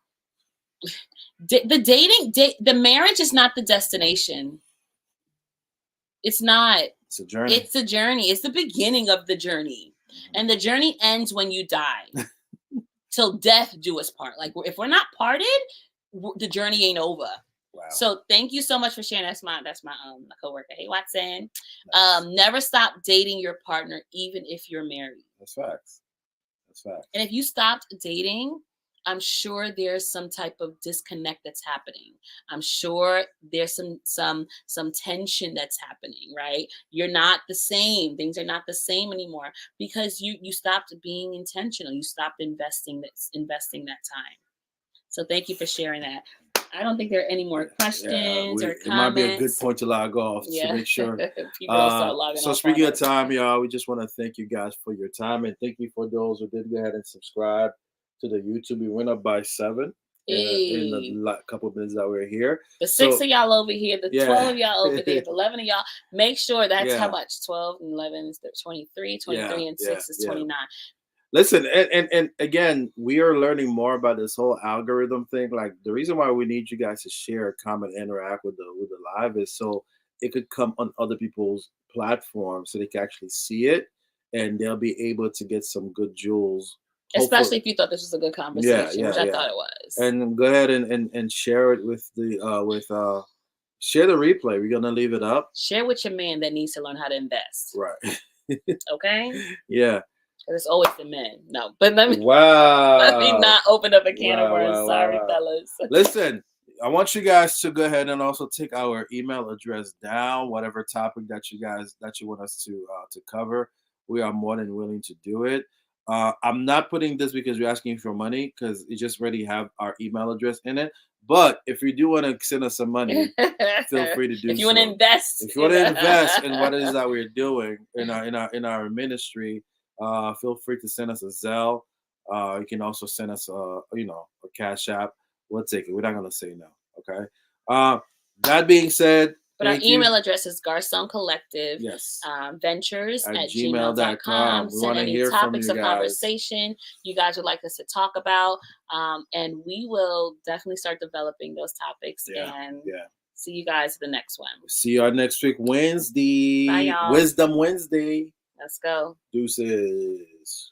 the marriage is not the destination. It's not. It's a journey. It's a journey. It's the beginning of the journey. And the journey ends when you die. Till death do us part. Like, if we're not parted, the journey ain't over. Wow. So thank you so much for sharing. That's my coworker. Hey, Watson. Nice. Never stop dating your partner, even if you're married. That's facts. And if you stopped dating, I'm sure there's some type of disconnect that's happening. I'm sure there's some tension that's happening, right? You're not the same. Things are not the same anymore because you stopped being intentional. You stopped investing that time. So thank you for sharing that. I don't think there are any more Yeah, questions or it might be a good comments. point to log off to Yeah. make sure. People will start logging So off on speaking of us. time, y'all, we just want to thank you guys for your time and thank you for those who did go ahead and subscribe to the YouTube. We went up by 7 in the Hey. couple of minutes that we're here. The 6 So of y'all over here, the 12 yeah, of y'all over there, the 11 of y'all. Make sure that's how yeah, much? 12 and 11 is 23, yeah, 23 and yeah, 6 is yeah. 29. Listen, and again, we are learning more about this whole algorithm thing. Like the reason why we need you guys to share, comment, interact with the live is so it could come on other people's platforms so they can actually see it and they'll be able to get some good jewels. Hopefully, Especially if you thought this was a good yeah, conversation, which yeah, I yeah. thought it was. And go ahead and share it with the share the replay. We're gonna leave it up. Share with your man that needs to learn how to invest. Right. Okay? Yeah. Because it's always the men. No, but let me Wow. not open up a can of Wow, worms. wow, wow, Sorry, wow. fellas. Listen, I want you guys to go ahead and also take our email address down, whatever topic that you want us to cover. We are more than willing to do it. I'm not putting this because you're asking for money because it just already have our email address in it. But if you do want to send us some money, feel free to do If you want to so. invest, If you want to invest in what it is that we're doing in our ministry, feel free to send us a Zelle. You can also send us a Cash App. We'll take it. We're not gonna say no. Okay. Uh, that being said, but our thank you. email address is Garcon Collective Yes. Ventures At at gmail.com. gmail.com. We Send want to any hear from topics you of guys. conversation you guys would like us to talk about. And we will definitely start developing those topics and Yeah. see you guys the next one. See you next week, Wednesday. Bye, y'all. Wisdom Wednesday. Let's go. Deuces.